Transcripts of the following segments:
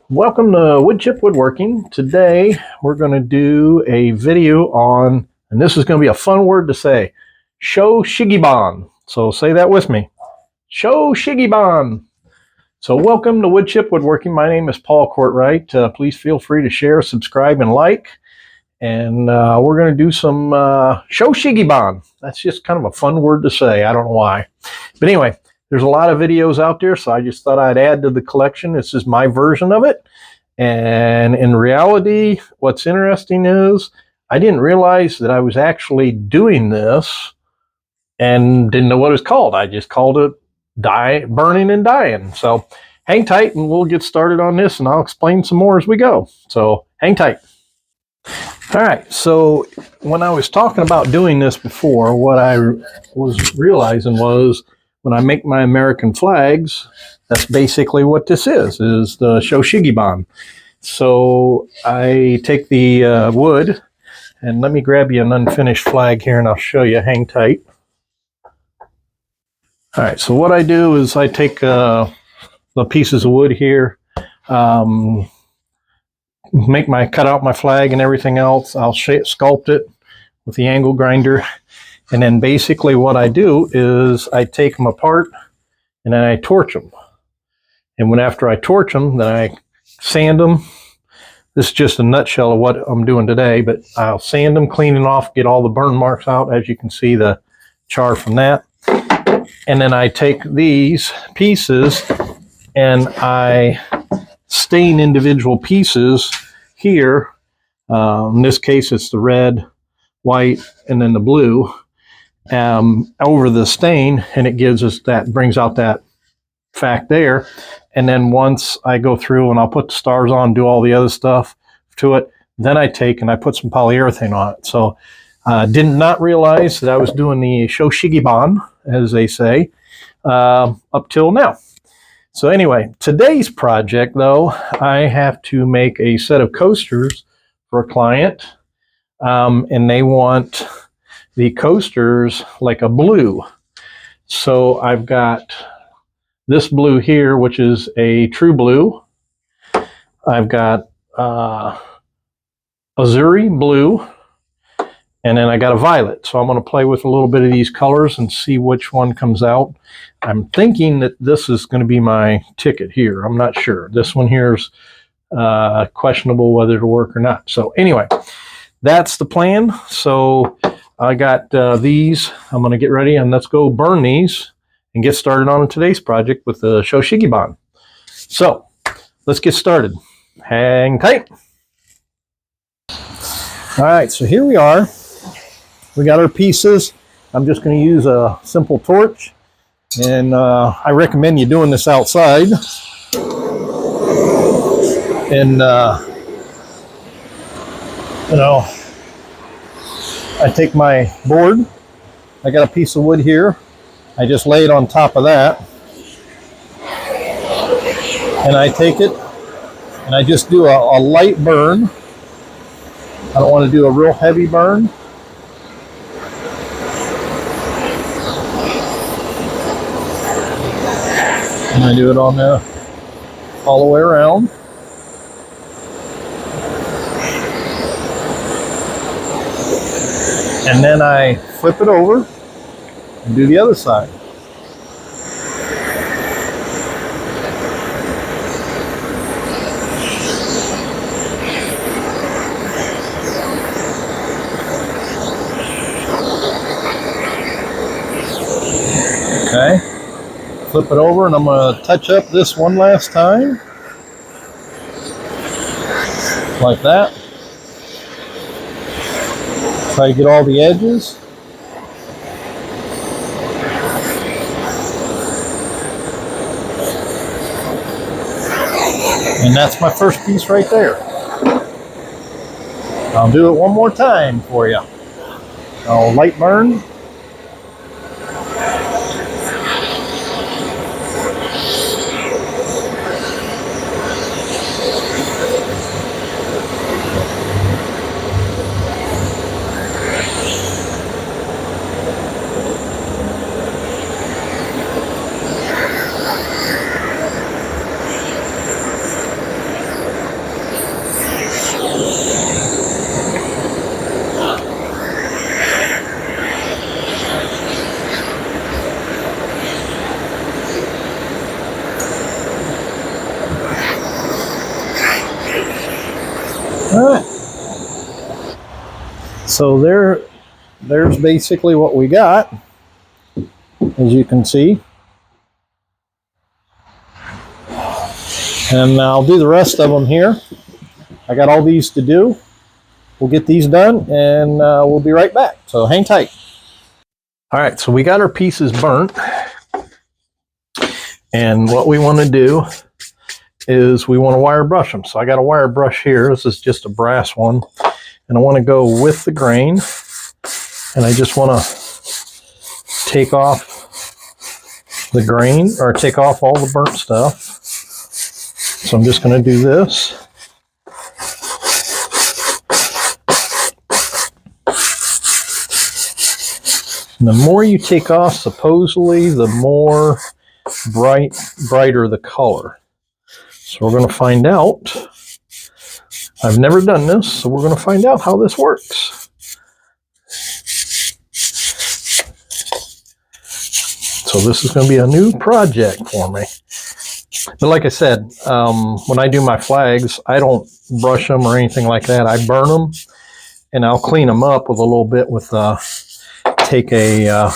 Welcome to Wood Chip Woodworking. Today we're going to do a video on, and this is going to be a fun word to say, shou So say that with me. Shou. So welcome to Wood Chip Woodworking. My name is Paul Courtwright. Please feel free to share, subscribe, and like. And we're going to do some shou. That's just kind of a fun word to say. I don't know why. But anyway, there's a lot of videos out there, so I just thought I'd add to the collection. This is my version of it. And in reality, what's interesting is I didn't realize that I was actually doing this and didn't know what it was called. I just called it burning and dying. So hang tight and we'll get started on this, and I'll explain some more as we go. So hang tight. All right, so when I was talking about doing this before, what I was realizing was when I make my American flags, that's basically what this is the shou. So I take the wood, and let me grab you an unfinished flag here and I'll show you. Hang tight. All right, so what I do is I take the pieces of wood here, cut out my flag and everything else. I'll sculpt it with the angle grinder. And then basically what I do is I take them apart and then I torch them. And after I torch them, then I sand them. This is just a nutshell of what I'm doing today, but I'll sand them, clean it off, get all the burn marks out. As you can see, the char from that. And then I take these pieces and I stain individual pieces here. In this case, it's the red, white, and then the blue. Over the stain, and it brings out that fact there. And then once I go through and I'll put the stars on, do all the other stuff to it, then I take and I put some polyurethane on it. So did not realize that I was doing the shou, as they say, up till now. So anyway, today's project, though, I have to make a set of coasters for a client, and they want the coasters like a blue. So I've got this blue here, which is a true blue. I've got azuri blue, and then I got a violet. So I'm going to play with a little bit of these colors and see which one comes out. I'm thinking that this is going to be my ticket here. I'm not sure. This one here is questionable whether it'll work or not. So anyway, that's the plan. So I got these. I'm going to get ready and let's go burn these and get started on today's project with the shou. So let's get started. Hang tight. All right, so here we are. We got our pieces. I'm just going to use a simple torch, and I recommend you doing this outside. And I take my board. I got a piece of wood here. I just lay it on top of that. And I take it and I just do a light burn. I don't want to do a real heavy burn. And I do it on all the way around. And then I flip it over and do the other side. Okay, flip it over, and I'm going to touch up this one last time, like that. Try to get all the edges. And that's my first piece right there. I'll do it one more time for you. I'll light burn. All right. So there's basically what we got, as you can see. And I'll do the rest of them here. I got all these to do. We'll get these done and we'll be right back. So hang tight. All right, so we got our pieces burnt. And what we want to do is we want to wire brush them. So I got a wire brush here. This is just a brass one. And I want to go with the grain. And I just want to take off the grain, or take off all the burnt stuff. So I'm just going to do this. And the more you take off, supposedly, the more brighter the color. So we're going to find out. I've never done this, so we're going to find out how this works. So this is going to be a new project for me. But like I said, when I do my flags, I don't brush them or anything like that. I burn them, and I'll clean them up with a little bit with, take a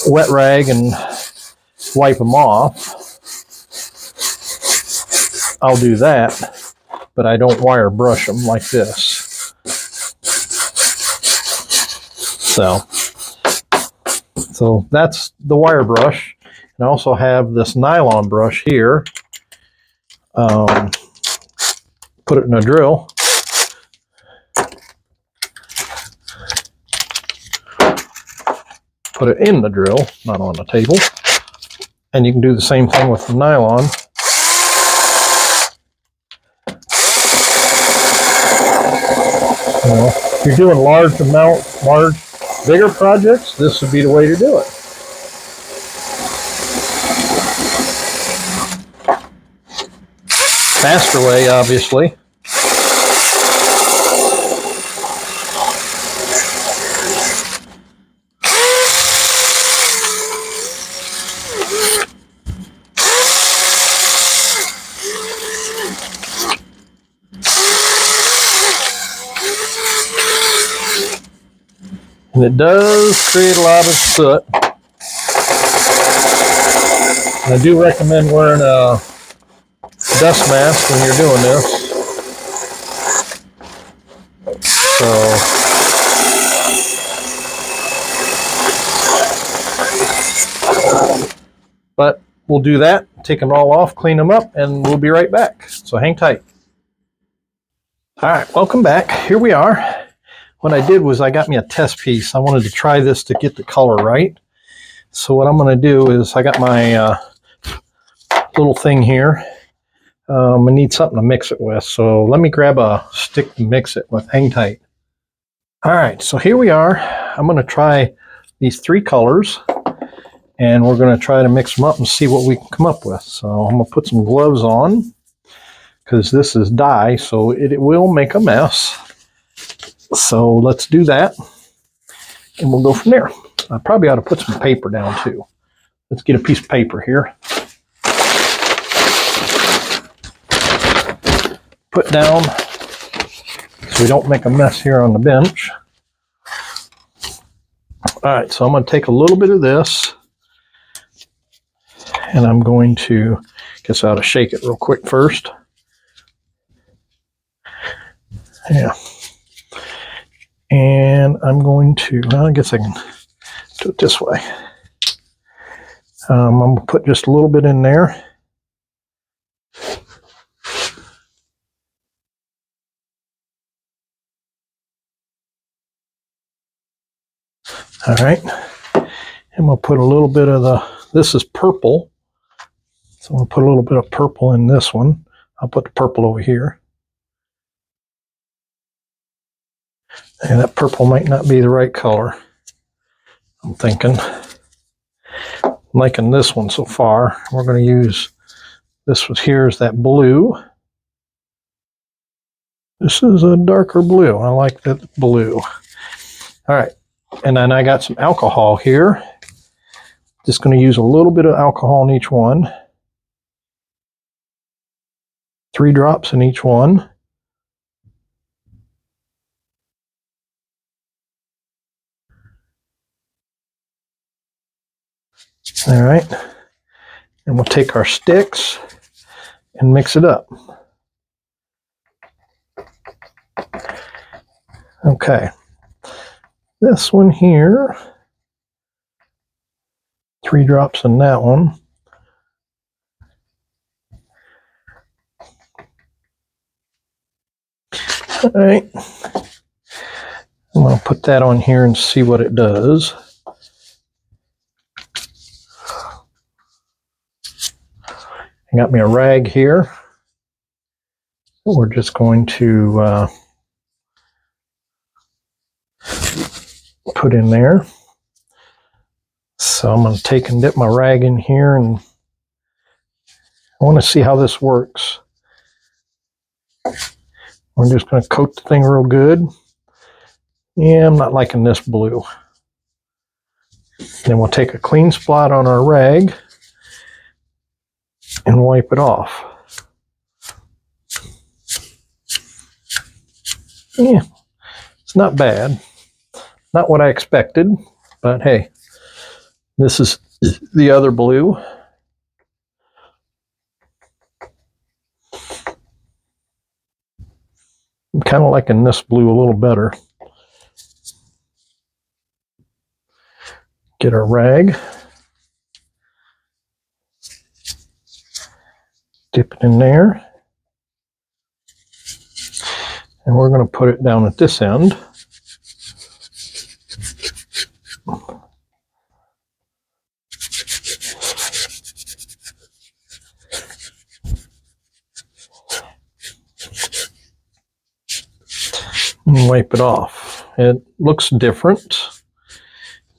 wet rag and wipe them off. I'll do that, but I don't wire brush them like this. So that's the wire brush. And I also have this nylon brush here. Put it in a drill. Put it in the drill, not on the table. And you can do the same thing with the nylon. If you're doing bigger projects, this would be the way to do it. Faster way, obviously. And it does create a lot of soot. I do recommend wearing a dust mask when you're doing this. But we'll do that, take them all off, clean them up, and we'll be right back. So hang tight. All right, welcome back. Here we are. What I did was I got me a test piece. I wanted to try this to get the color right. So what I'm going to do is I got my little thing here. I need something to mix it with. So let me grab a stick to mix it with. Hang tight. All right, so here we are. I'm going to try these 3 colors. And we're going to try to mix them up and see what we can come up with. So I'm going to put some gloves on, because this is dye, so it will make a mess. So let's do that, and we'll go from there. I probably ought to put some paper down too. Let's get a piece of paper here. Put down so we don't make a mess here on the bench. All right, so I'm going to take a little bit of this, and I'm going to, guess I ought to shake it real quick first. Yeah. And I'm going to, well, I guess I can do it this way. I'm going to put just a little bit in there. All right. And we'll put a little bit of this is purple. So I'll put a little bit of purple in this one. I'll put the purple over here. And that purple might not be the right color. I'm thinking. I'm liking this one so far. We're going to use this one here is that blue. This is a darker blue. I like that blue. All right. And then I got some alcohol here. Just going to use a little bit of alcohol in each one. 3 drops in each one. All right. And we'll take our sticks and mix it up. Okay. This one here, 3 drops in that one. All right. I'm going to put that on here and see what it does. I got me a rag here. We're just going to put in there. So I'm going to take and dip my rag in here, and I want to see how this works. We're just going to coat the thing real good. Yeah, I'm not liking this blue. Then we'll take a clean spot on our rag and wipe it off. Yeah, it's not bad. Not what I expected, but hey, this is the other blue. I'm kind of liking this blue a little better. Get our rag. Dip it in there. And we're going to put it down at this end. And wipe it off. It looks different.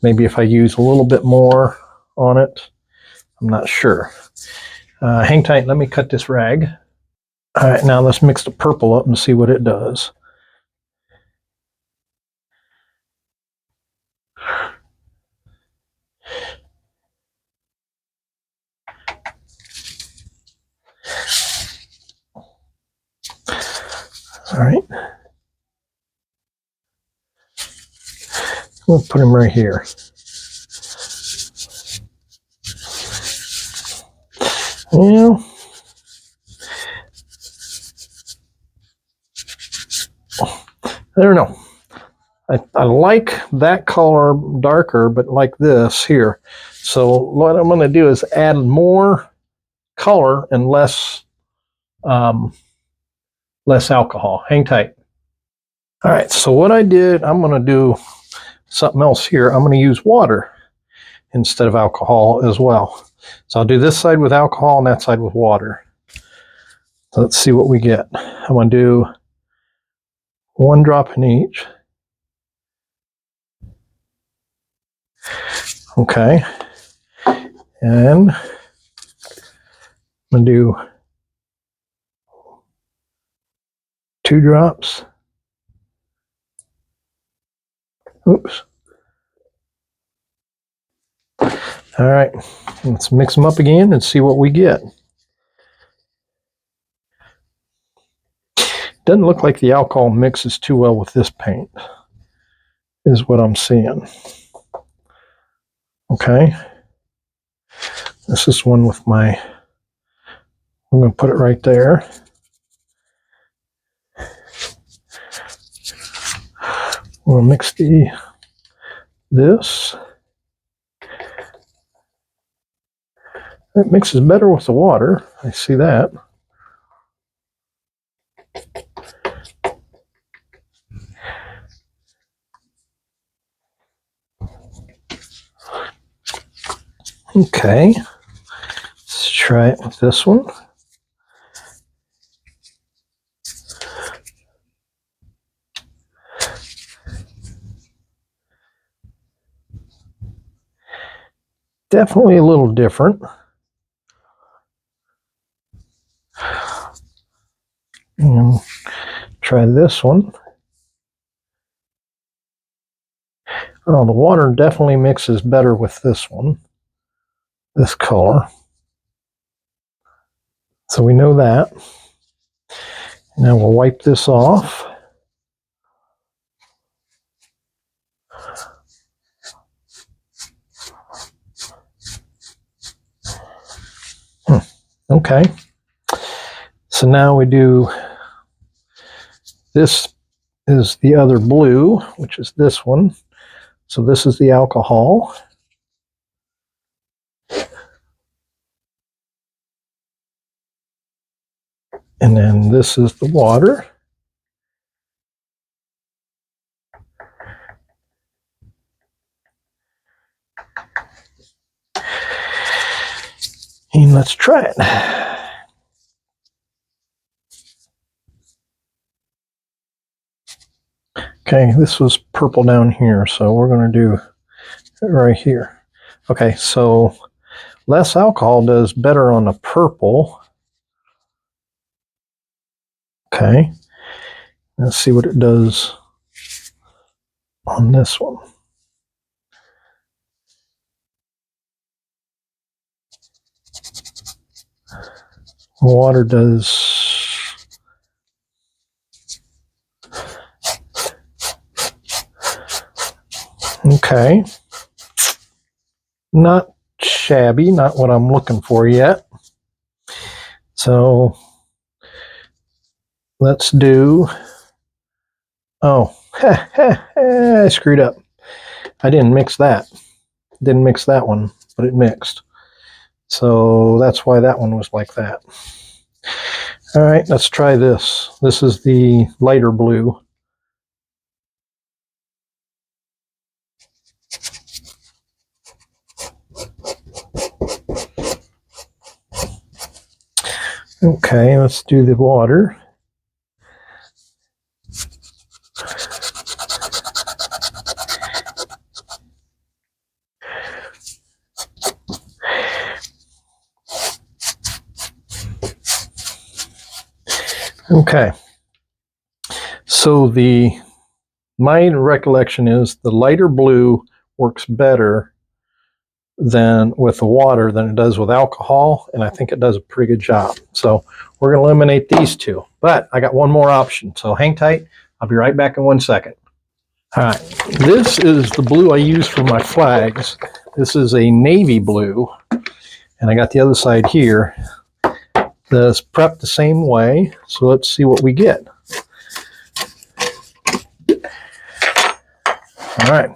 Maybe if I use a little bit more on it, I'm not sure. Hang tight, let me cut this rag. All right, now let's mix the purple up and see what it does. All right. We'll put him right here. Well, I don't know. I like that color darker, but like this here. So what I'm going to do is add more color and less alcohol. Hang tight. All right, so what I did, I'm going to do something else here. I'm going to use water instead of alcohol as well. So I'll do this side with alcohol and that side with water. So let's see what we get. I'm going to do 1 drop in each. Okay. And I'm going to do 2 drops. Oops. All right, let's mix them up again and see what we get. Doesn't look like the alcohol mixes too well with this paint, is what I'm seeing. Okay. This is one with my, I'm going to put it right there. We'll mix this. It mixes better with the water. I see that. Okay. Let's try it with this one. Definitely a little different. And try this one. Oh, the water definitely mixes better with this one, this color. So we know that. Now we'll wipe this off. Okay. So now we do, this is the other blue, which is this one. So this is the alcohol. And then this is the water. And let's try it. Okay, this was purple down here, so we're going to do it right here. Okay, so less alcohol does better on the purple. Okay, let's see what it does on this one. Water does, okay, not shabby, not what I'm looking for yet. So let's do, oh, I screwed up. I didn't mix that. Didn't mix that one, but it mixed. So that's why that one was like that. All right, let's try this. This is the lighter blue. Okay, let's do the water. Okay, so my recollection is the lighter blue works better than with the water than it does with alcohol, and I think it does a pretty good job. So we're going to eliminate these two, but I got one more option, so hang tight. I'll be right back in 1 second. All right, this is the blue I use for my flags. This is a navy blue, and I got the other side here. This prepped the same way, so let's see what we get. All right,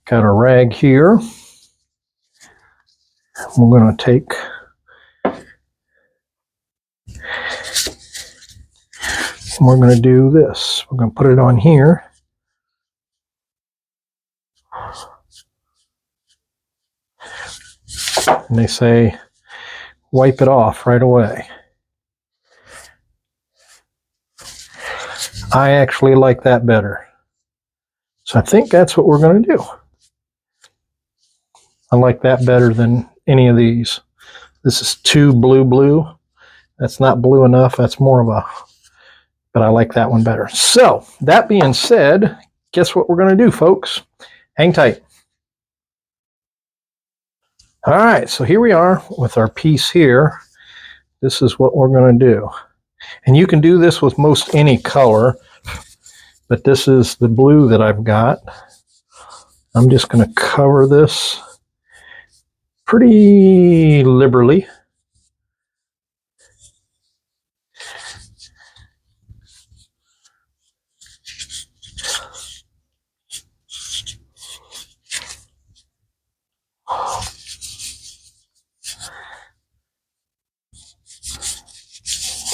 got a rag here. We're going to take we're going to do this. We're going to put it on here. And they say wipe it off right away. I actually like that better. So I think that's what we're going to do. I like that better than any of these. This is too blue. That's not blue enough. That's more of a, but I like that one better. So that being said, guess what we're going to do, folks? Hang tight. All right, so here we are with our piece here. This is what we're going to do. And you can do this with most any color, but this is the blue that I've got. I'm just going to cover this pretty liberally.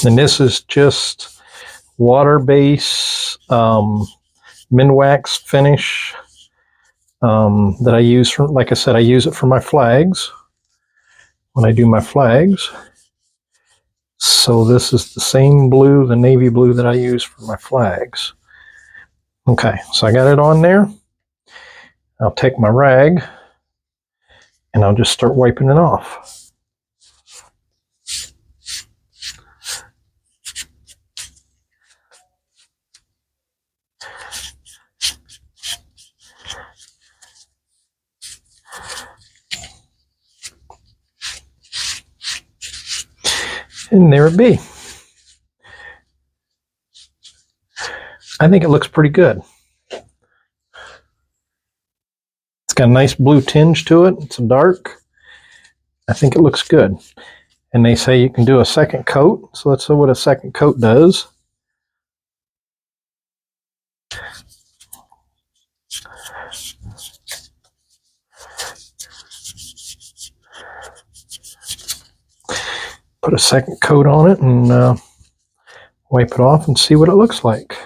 And this is just water base Minwax finish that I use for, like I said, I use it for my flags when I do my flags. So this is the same blue, the navy blue that I use for my flags. Okay, so I got it on there. I'll take my rag and I'll just start wiping it off. And there it be. I think it looks pretty good. It's got a nice blue tinge to it. It's dark. I think it looks good. And they say you can do a second coat. So let's see what a second coat does. Put a second coat on it and wipe it off and see what it looks like.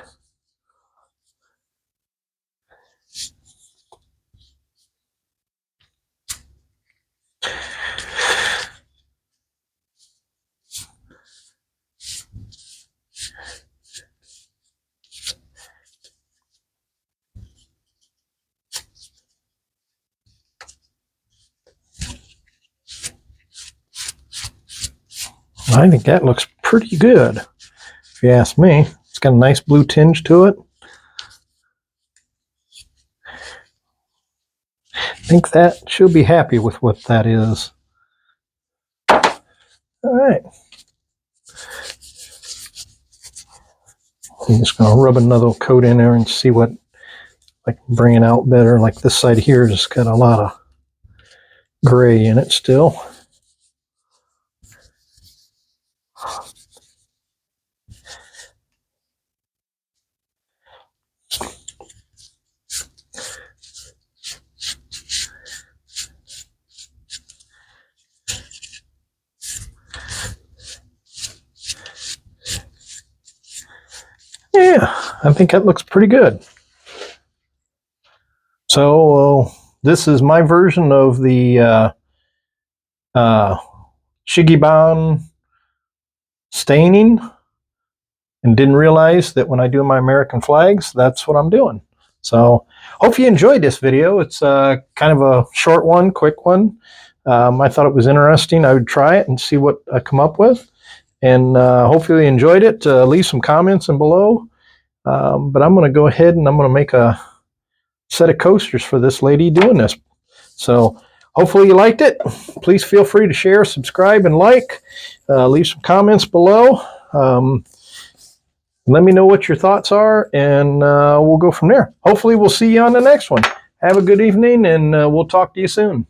I think that looks pretty good, if you ask me. It's got a nice blue tinge to it. I think that she'll be happy with what that is. All right. I'm just going to rub another coat in there and see what I can bring it out better. Like this side here has got a lot of gray in it still. Yeah, I think that looks pretty good. So this is my version of the Shigiban staining, and didn't realize that when I do my American flags, that's what I'm doing. So hope you enjoyed this video. It's kind of a short one, quick one. I thought it was interesting. I would try it and see what I come up with. And hopefully you enjoyed it. Leave some comments in below. But I'm going to go ahead and I'm going to make a set of coasters for this lady doing this. So hopefully you liked it. Please feel free to share, subscribe, and like. Leave some comments below. Let me know what your thoughts are, and we'll go from there. Hopefully we'll see you on the next one. Have a good evening, and we'll talk to you soon.